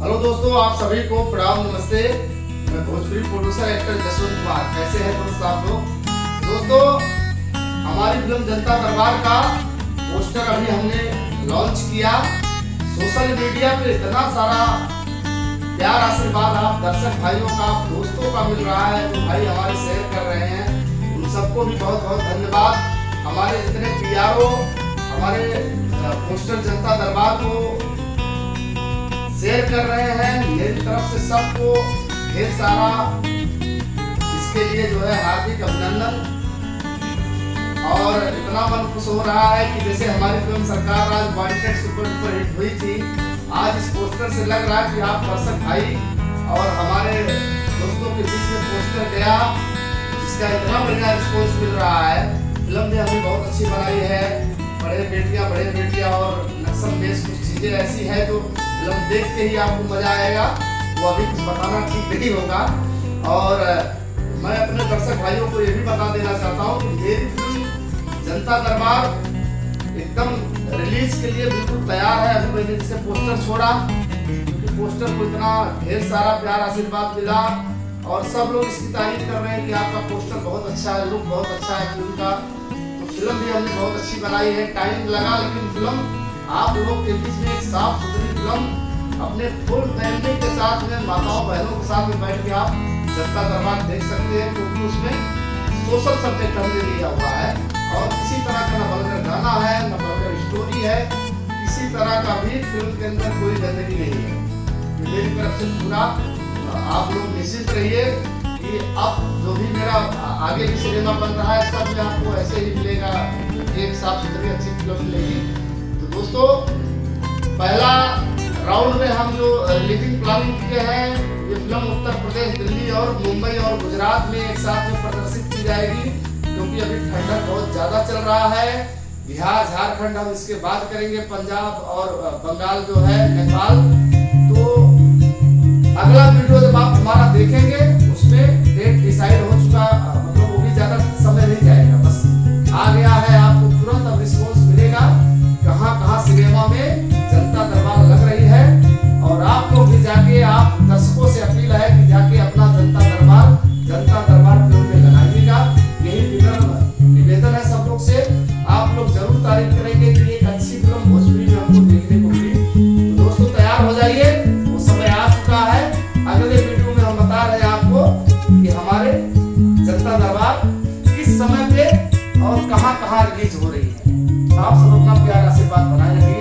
Hello दोस्तों, आप सभी को प्रणाम, नमस्ते। मैं भोजपुरी प्रोड्यूसर एक्टर जसवंत कुमार। कैसे हैं दोस्त आप लोग? दोस्तों, हमारी फिल्म जनता दरबार का पोस्टर अभी हमने लॉन्च किया। सोशल मीडिया पे इतना सारा प्यार आशीर्वाद आप दर्शक भाइयों का, दोस्तों का मिल रहा है, तो भाई हमारे शेयर कर रहे हैं, उन सबको भी बहुत बहुत धन्यवाद। हमारे जितने पीआरओ हमारे पोस्टर जनता दरबार को शेयर कर रहे हैं, मेरी तरफ से सबको ढेर सारा इसके लिए जो है हार्दिक अभिनंदन। और इतना मन खुश हो रहा है कि जैसे हमारी फिल्म सरकार राज वांटेड सुपर डुपर हिट हुई थी, आज इस पोस्टर से लग रहा है कि आप दर्शक भाई और हमारे दोस्तों के बीच में पोस्टर गया, जिसका इतना बढ़िया रिस्पॉन्स मिल रहा है। फिल्म भी हमने बहुत अच्छी बनाई है, बड़े बेटियां और नक्सल बेस कुछ चीजें ऐसी है जो फिल्म देख के ही आपको मजा आएगा। वो अभी कुछ बताना ठीक नहीं होगा। और मैं अपने दर्शक भाइयों को ये भी बता देना चाहता हूँ कि मेरी फिल्म जनता दरबार एकदम रिलीज के लिए बिल्कुल तैयार है। अभी मैंने जैसे पोस्टर छोड़ा, क्योंकि पोस्टर को इतना ढेर सारा प्यार आशीर्वाद मिला और सब लोग इसकी तारीफ कर रहे हैं कि आपका पोस्टर बहुत अच्छा है, लुक बहुत अच्छा है फिल्म का। तो फिल्म भी हमने बहुत अच्छी बनाई है, टाइम लगा, लेकिन फिल्म आप लोगों के बीच में एक साफ सुथरी फिल्म अपने फुल फैमिली के साथ में, माताओं बहनों के साथ में बैठ के आप जनता दरबार देख सकते हैं, क्योंकि उसमें सोशल सब्जेक्ट हमने लिया हुआ है और किसी तरह का न वल्गर गाना है, न वल्गर स्टोरी है, किसी तरह का भी फिल्म के अंदर कोई गंदगी नहीं है। मेरी तरफ से पूरा आप लोग निश्चित रहिए कि अब जो भी मेरा आगे भी सिनेमा बन रहा है, सब में आपको ऐसे ही मिलेगा, एक साफ सुथरी अच्छी फिल्म मिलेगी। तो दोस्तों, पहला राउंड में हम जो रिलीजिंग प्लानिंग किए हैं, ये फिल्म उत्तर प्रदेश, दिल्ली और मुंबई और गुजरात में एक साथ में प्रदर्शित की जाएगी, क्योंकि अभी ठंडक बहुत ज्यादा चल रहा है। बिहार, झारखंड हम इसके बाद करेंगे, पंजाब और बंगाल जो है, नेपाल। तो अगला वीडियो जब आप हमारा देखेंगे, उसमें डेट डिसाइड हो चुका, मतलब वो भी ज्यादा समय नहीं जाएगा, बस आ गया है, आपको तुरंत अब रिस्पॉन्स मिलेगा कहाँ सिनेमा में जनता दरबार लग रही है। और आप लोग भी जाके, आप दर्शकों से अपील है कि जाके अपना जनता दरबार फिल्म में लगाइएगा। यही निवेदन है सब लोग से। आप लोग जरूर तारीफ करेंगे कि एक अच्छी फिल्म भोजपुरी में हमको देखने को मिली। तो दोस्तों, तैयार हो जाइए, वो समय आ चुका है। अगले वीडियो में हम बता रहे हैं आपको कि हमारे जनता दरबार किस समय पे और कहाँ रिलीज हो रही है। आप सब अपना प्यार आशीर्वाद बनाए रखिए।